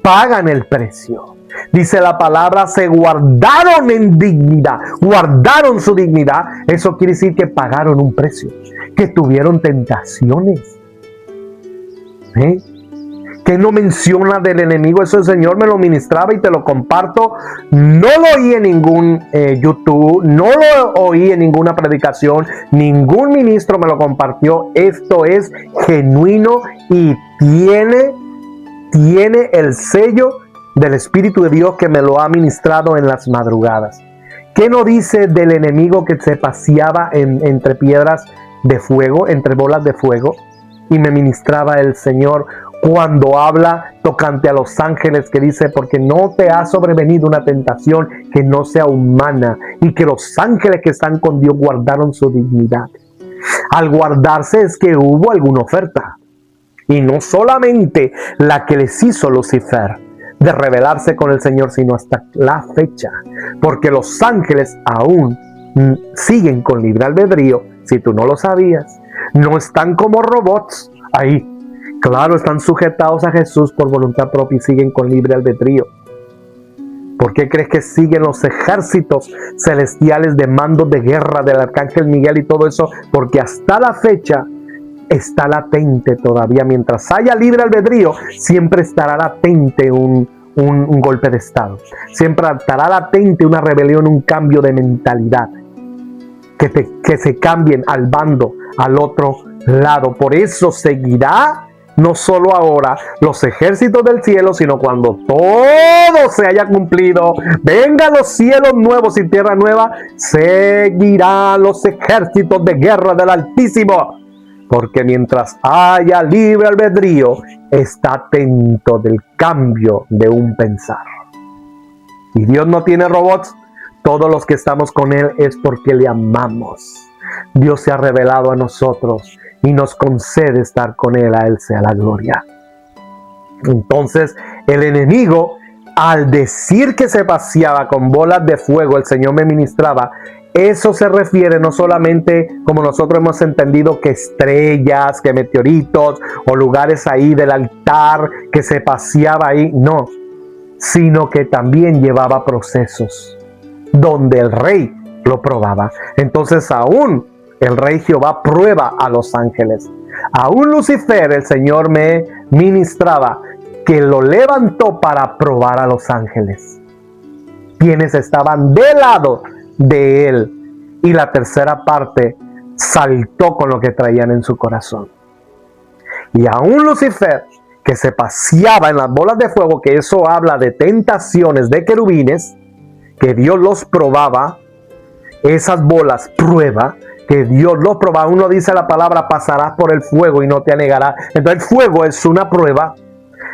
pagan el precio. Dice la palabra, se guardaron en dignidad, guardaron su dignidad. Eso quiere decir que pagaron un precio, que tuvieron tentaciones. ¿Qué no menciona del enemigo? Eso el Señor me lo ministraba y te lo comparto. No lo oí en ningún YouTube, no lo oí en ninguna predicación, ningún ministro me lo compartió. Esto es genuino y tiene el sello del Espíritu de Dios que me lo ha ministrado en las madrugadas. ¿Qué no dice del enemigo que se paseaba entre piedras de fuego, entre bolas de fuego? Y me ministraba el Señor cuando habla tocante a los ángeles, que dice, porque no te ha sobrevenido una tentación que no sea humana, y que los ángeles que están con Dios guardaron su dignidad. Al guardarse es que hubo alguna oferta, y no solamente la que les hizo Lucifer de rebelarse con el Señor, sino hasta la fecha, porque los ángeles aún siguen con libre albedrío. Si tú no lo sabías, no están como robots ahí. Claro, están sujetados a Jesús por voluntad propia y siguen con libre albedrío. ¿Por qué crees que siguen los ejércitos celestiales de mandos de guerra del arcángel Miguel y todo eso? Porque hasta la fecha está latente todavía. Mientras haya libre albedrío, siempre estará latente un golpe de estado. Siempre estará latente una rebelión, un cambio de mentalidad. Que se cambien al bando, al otro lado. Por eso seguirá no solo ahora los ejércitos del cielo, sino cuando todo se haya cumplido, vengan los cielos nuevos y tierra nueva, seguirán los ejércitos de guerra del Altísimo. Porque mientras haya libre albedrío, está atento del cambio de un pensar. Y Dios no tiene robots. Todos los que estamos con Él es porque le amamos. Dios se ha revelado a nosotros y nos concede estar con Él. A Él sea la gloria. Entonces, el enemigo, al decir que se paseaba con bolas de fuego, el Señor me ministraba. Eso se refiere no solamente, como nosotros hemos entendido, que estrellas, que meteoritos o lugares ahí del altar que se paseaba ahí, no, sino que también llevaba procesos donde el rey lo probaba. Entonces aún el rey Jehová prueba a los ángeles. Aún Lucifer, el Señor me ministraba que lo levantó para probar a los ángeles, quienes estaban del lado de él, y la tercera parte saltó con lo que traían en su corazón. Y aún Lucifer, que se paseaba en las bolas de fuego, que eso habla de tentaciones de querubines, que Dios los probaba, esas bolas prueba, que Dios los probaba. Uno dice la palabra, pasarás por el fuego y no te anegará. Entonces el fuego es una prueba.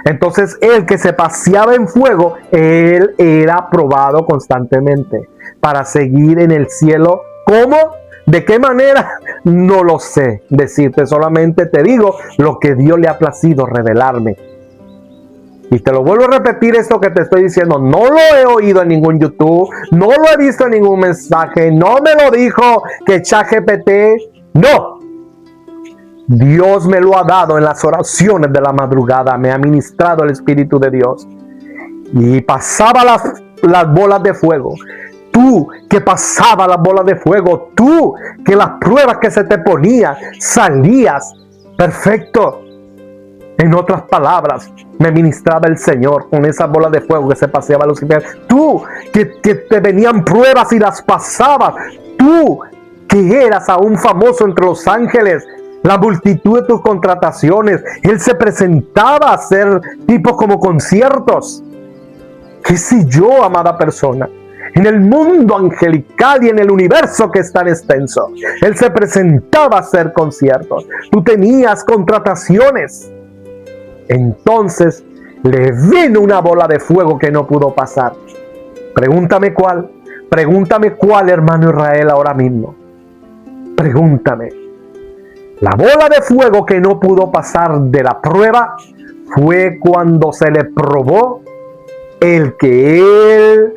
Entonces el que se paseaba en fuego, él era probado constantemente para seguir en el cielo. ¿Cómo? ¿De qué manera? No lo sé decirte, solamente te digo lo que Dios le ha placido revelarme. Y te lo vuelvo a repetir, esto que te estoy diciendo, no lo he oído en ningún YouTube, no lo he visto en ningún mensaje, no me lo dijo que ChatGPT, no. Dios me lo ha dado en las oraciones de la madrugada, me ha ministrado el Espíritu de Dios. Y pasaba las bolas de fuego. Tú que pasaba las bolas de fuego, tú que las pruebas que se te ponían, salías perfecto. En otras palabras, me ministraba el Señor con esas bolas de fuego que se paseaba Lucifer. Tú que te venían pruebas y las pasabas. Tú que eras aún famoso entre los ángeles. La multitud de tus contrataciones. Él se presentaba a hacer tipos como conciertos. ¿Qué sé yo, amada persona? En el mundo angelical y en el universo que es tan extenso, Él se presentaba a hacer conciertos. Tú tenías contrataciones. Entonces le vino una bola de fuego que no pudo pasar. Pregúntame cuál. Pregúntame cuál, hermano Israel, ahora mismo. Pregúntame. La bola de fuego que no pudo pasar de la prueba fue cuando se le probó el que Él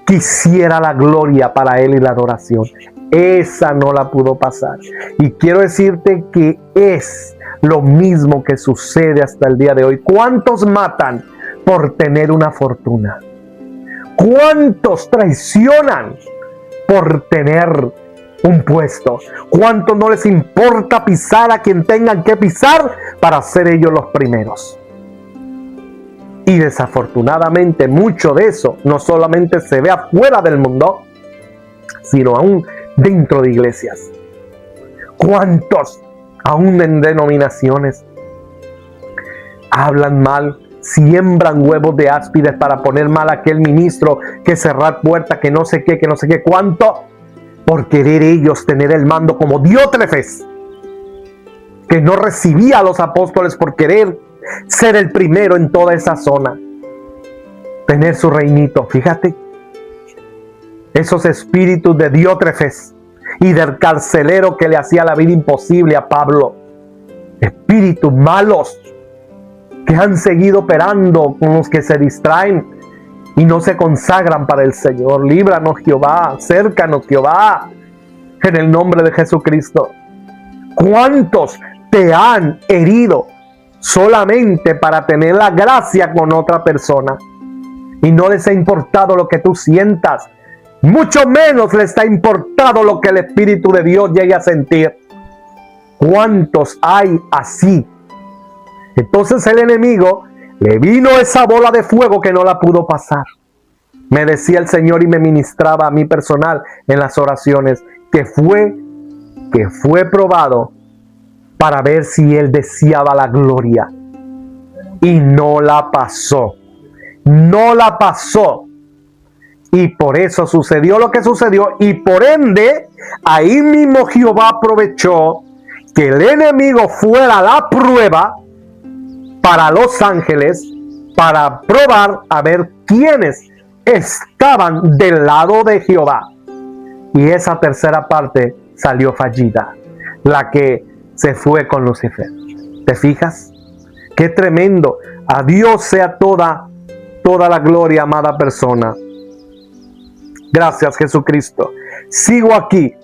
quisiera la gloria para Él y la adoración. Esa no la pudo pasar. Y quiero decirte que es lo mismo que sucede hasta el día de hoy. ¿Cuántos matan por tener una fortuna? ¿Cuántos traicionan por tener un puesto? ¿Cuántos no les importa pisar a quien tengan que pisar para ser ellos los primeros? Y desafortunadamente mucho de eso no solamente se ve afuera del mundo, sino aún dentro de iglesias. ¿Cuántos aún en denominaciones hablan mal, siembran huevos de áspides para poner mal a aquel ministro, que cerrar puertas, que no sé qué, cuánto, por querer ellos tener el mando, como Diótrefes, que no recibía a los apóstoles por querer ser el primero en toda esa zona, tener su reinito? Fíjate, esos espíritus de Diótrefes y del carcelero que le hacía la vida imposible a Pablo, espíritus malos que han seguido operando con los que se distraen y no se consagran para el Señor. Líbranos, Jehová, acércanos, Jehová, en el nombre de Jesucristo. ¿Cuántos te han herido solamente para tener la gracia con otra persona y no les ha importado lo que tú sientas? Mucho menos les ha importado lo que el Espíritu de Dios llegue a sentir. ¿Cuántos hay así? Entonces el enemigo le vino esa bola de fuego que no la pudo pasar. Me decía el Señor y me ministraba a mí personal en las oraciones que fue probado para ver si Él deseaba la gloria y no la pasó. No la pasó. Y por eso sucedió lo que sucedió. Y por ende, ahí mismo Jehová aprovechó que el enemigo fuera la prueba para los ángeles, para probar a ver quiénes estaban del lado de Jehová. Y esa tercera parte salió fallida, la que se fue con Lucifer. ¿Te fijas? ¡Qué tremendo! A Dios sea toda la gloria, amada persona. Gracias, Jesucristo. Sigo aquí.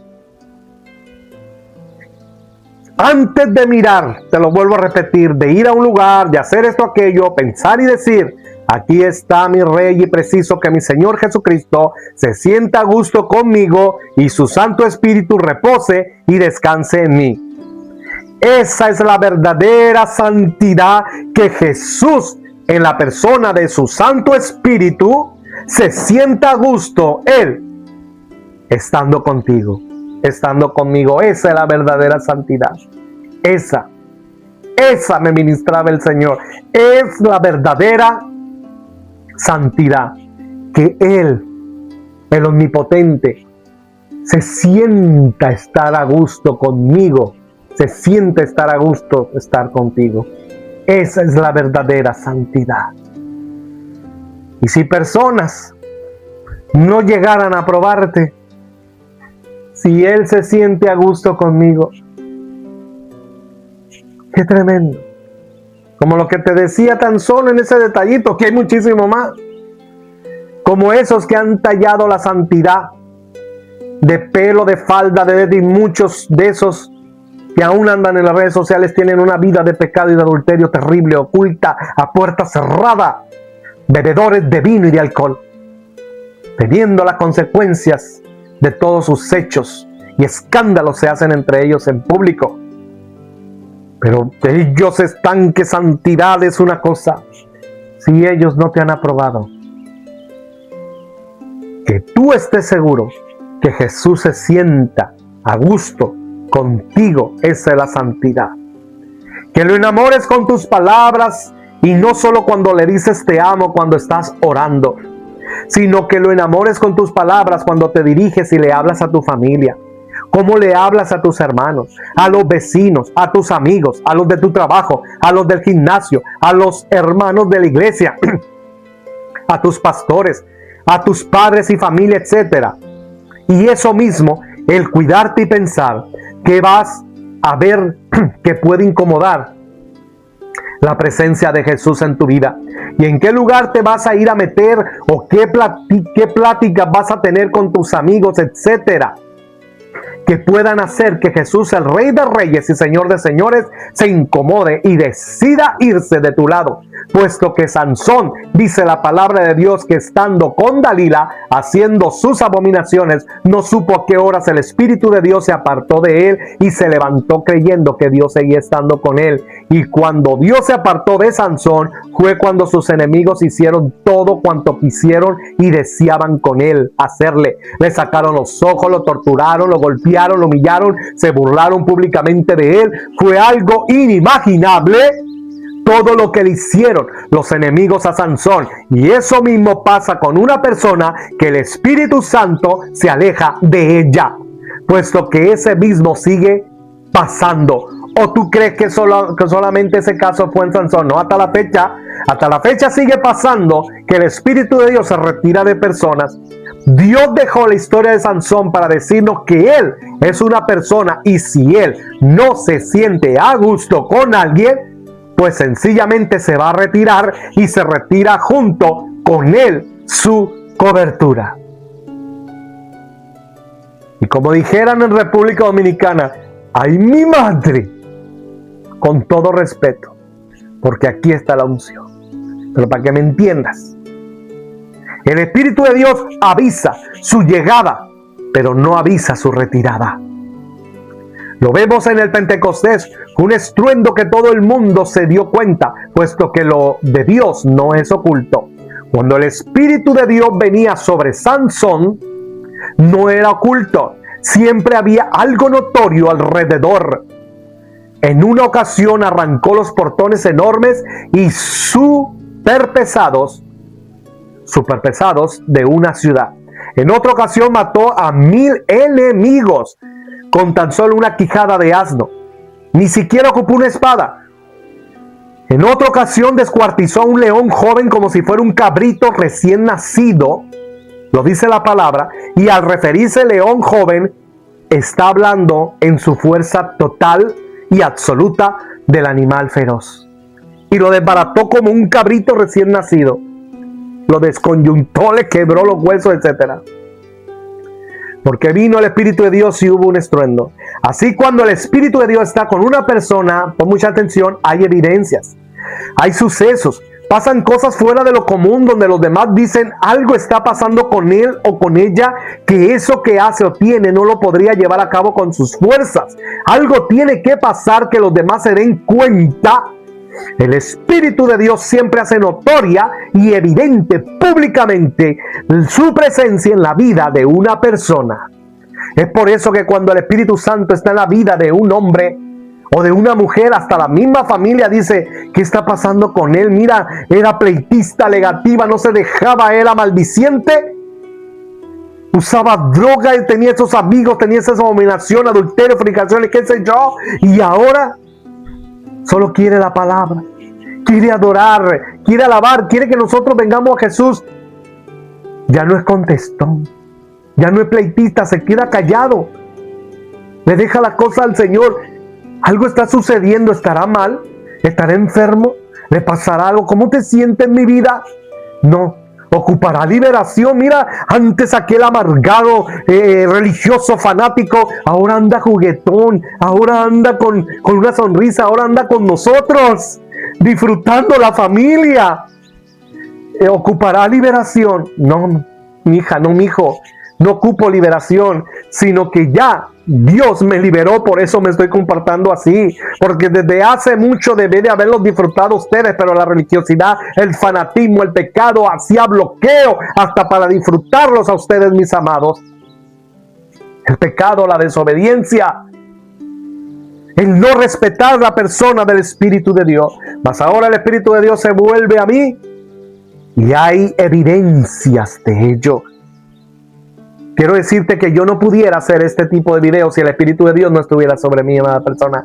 Antes de mirar, te lo vuelvo a repetir, de ir a un lugar, de hacer esto, aquello, pensar y decir, aquí está mi Rey, y preciso que mi Señor Jesucristo se sienta a gusto conmigo y su Santo Espíritu repose y descanse en mí. Esa es la verdadera santidad, que Jesús, en la persona de su Santo Espíritu, se sienta a gusto, Él, estando contigo, estando conmigo. Esa es la verdadera santidad. Esa me ministraba el Señor. Es la verdadera santidad, que Él, el Omnipotente, se sienta estar a gusto conmigo, se siente estar a gusto estar contigo. Esa es la verdadera santidad. Y si personas no llegaran a probarte, si Él se siente a gusto conmigo, qué tremendo. Como lo que te decía tan solo en ese detallito, que hay muchísimo más. Como esos que han tallado la santidad de pelo, de falda, y muchos de esos que aún andan en las redes sociales tienen una vida de pecado y de adulterio terrible, oculta, a puerta cerrada, bebedores de vino y de alcohol, teniendo las consecuencias de todos sus hechos, y escándalos se hacen entre ellos en público. Pero ellos están, que santidad es una cosa. Si ellos no te han aprobado, que tú estés seguro que Jesús se sienta a gusto contigo. Esa es la santidad. Que lo enamores con tus palabras, y no solo cuando le dices te amo cuando estás orando, sino que lo enamores con tus palabras cuando te diriges y le hablas a tu familia, cómo le hablas a tus hermanos, a los vecinos, a tus amigos, a los de tu trabajo, a los del gimnasio, a los hermanos de la iglesia, a tus pastores, a tus padres y familia, etc. Y eso mismo, el cuidarte y pensar que vas a ver que puede incomodar la presencia de Jesús en tu vida, y en qué lugar te vas a ir a meter, o qué pláticas vas a tener con tus amigos, etcétera, que puedan hacer que Jesús, el Rey de Reyes y Señor de Señores, se incomode y decida irse de tu lado. Puesto que Sansón, dice la palabra de Dios, que estando con Dalila haciendo sus abominaciones, no supo a qué horas el Espíritu de Dios se apartó de él y se levantó creyendo que Dios seguía estando con él. Y cuando Dios se apartó de Sansón, fue cuando sus enemigos hicieron todo cuanto quisieron y deseaban con él hacerle. Le sacaron los ojos, lo torturaron, lo golpearon, lo humillaron, se burlaron públicamente de él. Fue algo inimaginable todo lo que le hicieron los enemigos a Sansón. Y eso mismo pasa con una persona que el Espíritu Santo se aleja de ella, puesto que ese mismo sigue pasando. ¿O tú crees que solamente ese caso fue en Sansón? No, hasta la fecha sigue pasando que el Espíritu de Dios se retira de personas. Dios dejó la historia de Sansón para decirnos que él es una persona, y si él no se siente a gusto con alguien, pues sencillamente se va a retirar, y se retira junto con él su cobertura. Y como dijeran en República Dominicana, ¡ay mi madre! Con todo respeto, porque aquí está la unción. Pero para que me entiendas, el Espíritu de Dios avisa su llegada, pero no avisa su retirada. Lo vemos en el Pentecostés, un estruendo que todo el mundo se dio cuenta, puesto que lo de Dios no es oculto. Cuando el Espíritu de Dios venía sobre Sansón, no era oculto, siempre había algo notorio alrededor. En una ocasión arrancó los portones enormes y súper pesados de una ciudad. En otra ocasión mató a 1000 enemigos con tan solo una quijada de asno. Ni siquiera ocupó una espada. En otra ocasión descuartizó a un león joven como si fuera un cabrito recién nacido. Lo dice la palabra. Y al referirse león joven, está hablando en su fuerza total y absoluta del animal feroz. Y lo desbarató como un cabrito recién nacido. Lo desconyuntó, le quebró los huesos, etc. Porque vino el Espíritu de Dios y hubo un estruendo. Así, cuando el Espíritu de Dios está con una persona, pon mucha atención, hay evidencias, hay sucesos, pasan cosas fuera de lo común donde los demás dicen algo está pasando con él o con ella, que eso que hace o tiene no lo podría llevar a cabo con sus fuerzas. Algo tiene que pasar que los demás se den cuenta. El Espíritu de Dios siempre hace notoria y evidente públicamente su presencia en la vida de una persona. Es por eso que cuando el Espíritu Santo está en la vida de un hombre o de una mujer, hasta la misma familia dice: ¿qué está pasando con él? Mira, era pleitista, negativa, no se dejaba, era maldiciente, usaba droga, y tenía esos amigos, tenía esa abominación, adulterio, fornicaciones, qué sé yo, y ahora solo quiere la palabra, quiere adorar, quiere alabar, quiere que nosotros vengamos a Jesús. Ya no es contestón, ya no es pleitista, se queda callado, le deja la cosa al Señor. Algo está sucediendo, ¿estará mal? ¿Estará enfermo? ¿Le pasará algo? ¿Cómo te sientes en mi vida? No, ocupará liberación. Mira, antes aquel amargado, religioso, fanático, ahora anda juguetón, ahora anda con una sonrisa, ahora anda con nosotros, disfrutando la familia. ¿Ocupará liberación? No, mi hija, no, mi hijo, no ocupo liberación, sino que ya Dios me liberó, por eso me estoy comportando así, porque desde hace mucho debe de haberlos disfrutado ustedes, pero la religiosidad, el fanatismo, el pecado hacía bloqueo hasta para disfrutarlos a ustedes, mis amados. El pecado, la desobediencia, el no respetar la persona del Espíritu de Dios. Mas ahora el Espíritu de Dios se vuelve a mí y hay evidencias de ello. Quiero decirte que yo no pudiera hacer este tipo de videos si el Espíritu de Dios no estuviera sobre mí, amada persona.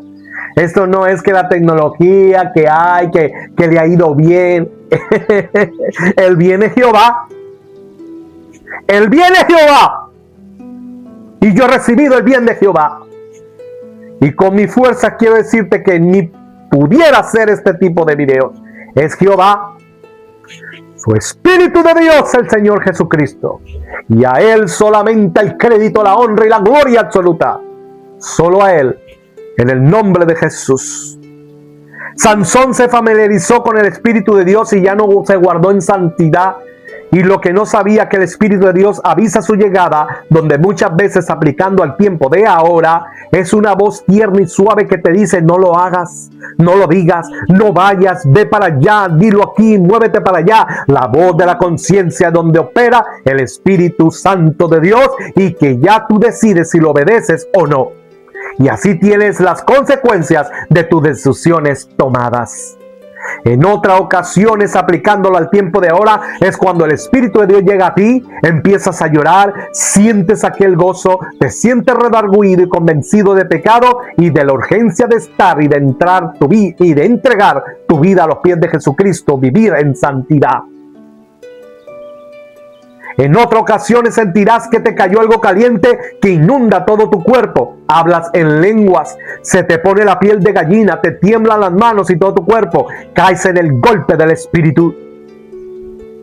Esto no es que la tecnología que hay, que le ha ido bien. El bien es Jehová. El bien es Jehová. Y yo he recibido el bien de Jehová. Y con mi fuerza quiero decirte que ni pudiera hacer este tipo de videos. Es Jehová, su Espíritu de Dios, el Señor Jesucristo. Y a Él solamente el crédito, la honra y la gloria absoluta. Solo a Él, en el nombre de Jesús. Sansón se familiarizó con el Espíritu de Dios y ya no se guardó en santidad. Y lo que no sabía, que el Espíritu de Dios avisa su llegada, donde muchas veces, aplicando al tiempo de ahora, es una voz tierna y suave que te dice: no lo hagas, no lo digas, no vayas, ve para allá, dilo aquí, muévete para allá. La voz de la conciencia donde opera el Espíritu Santo de Dios, y que ya tú decides si lo obedeces o no. Y así tienes las consecuencias de tus decisiones tomadas. En otras ocasiones, aplicándolo al tiempo de ahora, es cuando el Espíritu de Dios llega a ti, empiezas a llorar, sientes aquel gozo, te sientes redarguido y convencido de pecado y de la urgencia de estar y de entrar tu vida y de entregar tu vida a los pies de Jesucristo, vivir en santidad. En otras ocasiones sentirás que te cayó algo caliente que inunda todo tu cuerpo. Hablas en lenguas, se te pone la piel de gallina, te tiemblan las manos y todo tu cuerpo. Caes en el golpe del Espíritu.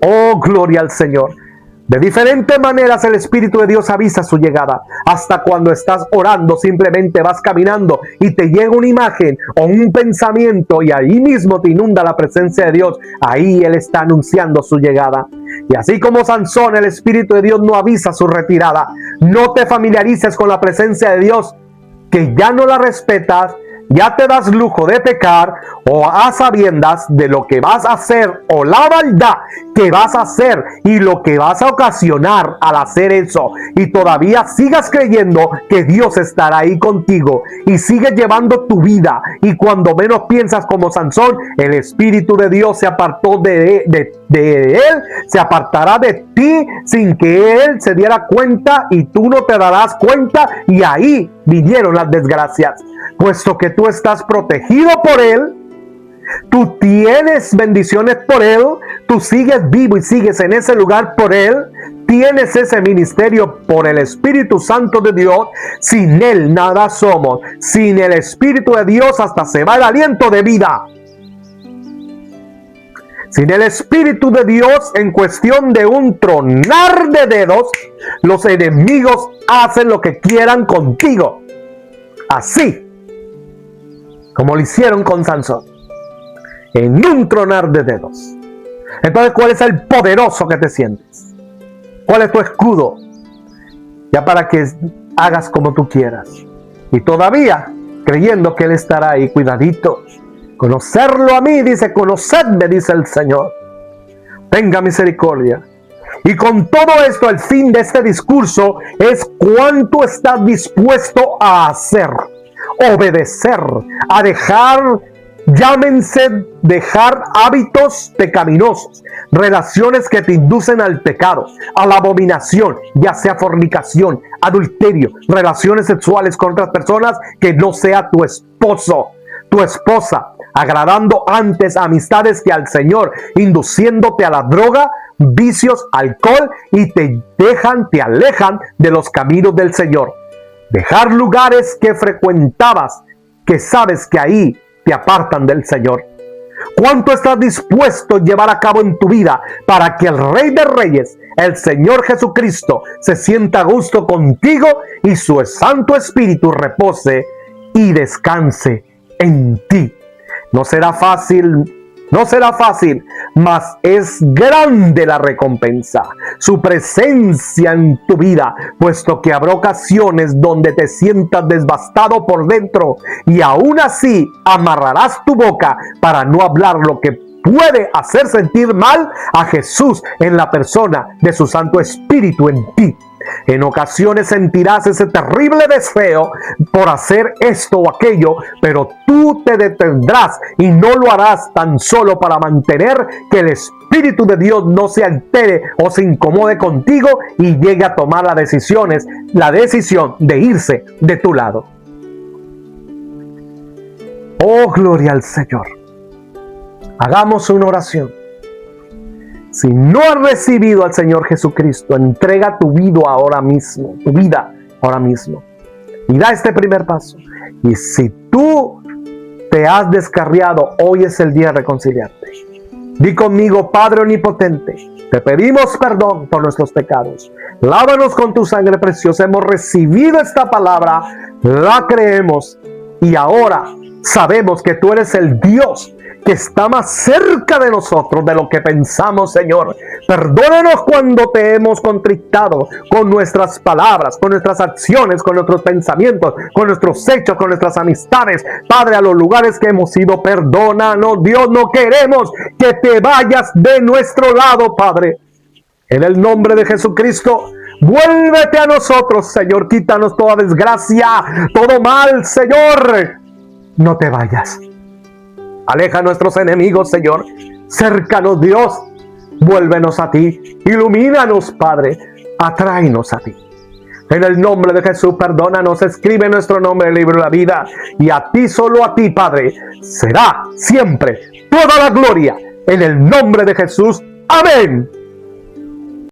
Oh, gloria al Señor. De diferentes maneras el Espíritu de Dios avisa su llegada. Hasta cuando estás orando, simplemente vas caminando y te llega una imagen o un pensamiento y ahí mismo te inunda la presencia de Dios. Ahí Él está anunciando su llegada. Y así como Sansón, el Espíritu de Dios no avisa su retirada. No te familiarices con la presencia de Dios, que ya no la respetas, ya te das lujo de pecar o a sabiendas de lo que vas a hacer o la maldad que vas a hacer y lo que vas a ocasionar al hacer eso, y todavía sigas creyendo que Dios estará ahí contigo y sigues llevando tu vida, y cuando menos piensas, como Sansón, el Espíritu de Dios se apartó de él, se apartará de ti sin que él se diera cuenta, y tú no te darás cuenta, y ahí vinieron las desgracias. Puesto que tú estás protegido por él, tú tienes bendiciones por él, tú sigues vivo y sigues en ese lugar por él, tienes ese ministerio por el Espíritu Santo de Dios. Sin él nada somos, sin el Espíritu de Dios hasta se va el aliento de vida. Sin el Espíritu de Dios, en cuestión de un tronar de dedos, los enemigos hacen lo que quieran contigo. Así como lo hicieron con Sansón, en un tronar de dedos. Entonces, ¿cuál es el poderoso que te sientes? ¿Cuál es tu escudo? Ya para que hagas como tú quieras. Y todavía creyendo que Él estará ahí, cuidadito. Conocerlo a mí, dice, conocedme, dice el Señor. Tenga misericordia. Y con todo esto, el fin de este discurso es cuánto estás dispuesto a hacer, obedecer, a dejar, dejar hábitos pecaminosos, relaciones que te inducen al pecado, a la abominación, ya sea fornicación, adulterio, relaciones sexuales con otras personas que no sea tu esposo, tu esposa, agradando antes amistades que al Señor, induciéndote a la droga, vicios, alcohol, y te alejan de los caminos del Señor. Dejar lugares que frecuentabas, que sabes que ahí te apartan del Señor. ¿Cuánto estás dispuesto a llevar a cabo en tu vida para que el Rey de Reyes, el Señor Jesucristo, se sienta a gusto contigo y su Santo Espíritu repose y descanse en ti? No será fácil, mas es grande la recompensa, su presencia en tu vida, puesto que habrá ocasiones donde te sientas devastado por dentro, y aún así amarrarás tu boca para no hablar lo que puede hacer sentir mal a Jesús en la persona de su Santo Espíritu en ti. En ocasiones sentirás ese terrible deseo por hacer esto o aquello, pero tú te detendrás y no lo harás tan solo para mantener que el Espíritu de Dios no se altere o se incomode contigo y llegue a tomar la decisión de irse de tu lado. Oh, gloria al Señor. Hagamos una oración. Si no has recibido al Señor Jesucristo, entrega tu vida ahora mismo, y da este primer paso. Y si tú te has descarriado, hoy es el día de reconciliarte. Di conmigo: Padre omnipotente, te pedimos perdón por nuestros pecados. Lávanos con tu sangre preciosa. Hemos recibido esta palabra, la creemos, y ahora sabemos que tú eres el Dios que está más cerca de nosotros de lo que pensamos, Señor. Perdónanos cuando te hemos contristado con nuestras palabras, con nuestras acciones, con nuestros pensamientos, con nuestros hechos, con nuestras amistades. Padre, a los lugares que hemos ido, perdónanos, Dios. No queremos que te vayas de nuestro lado, Padre. En el nombre de Jesucristo, vuélvete a nosotros, Señor. Quítanos toda desgracia, todo mal, Señor. No te vayas. Aleja a nuestros enemigos, Señor. Cércanos, Dios. Vuélvenos a ti. Ilumínanos, Padre. Atráenos a ti. En el nombre de Jesús, perdónanos. Escribe nuestro nombre en el libro de la vida. Y a ti, solo a ti, Padre, será siempre toda la gloria. En el nombre de Jesús. Amén.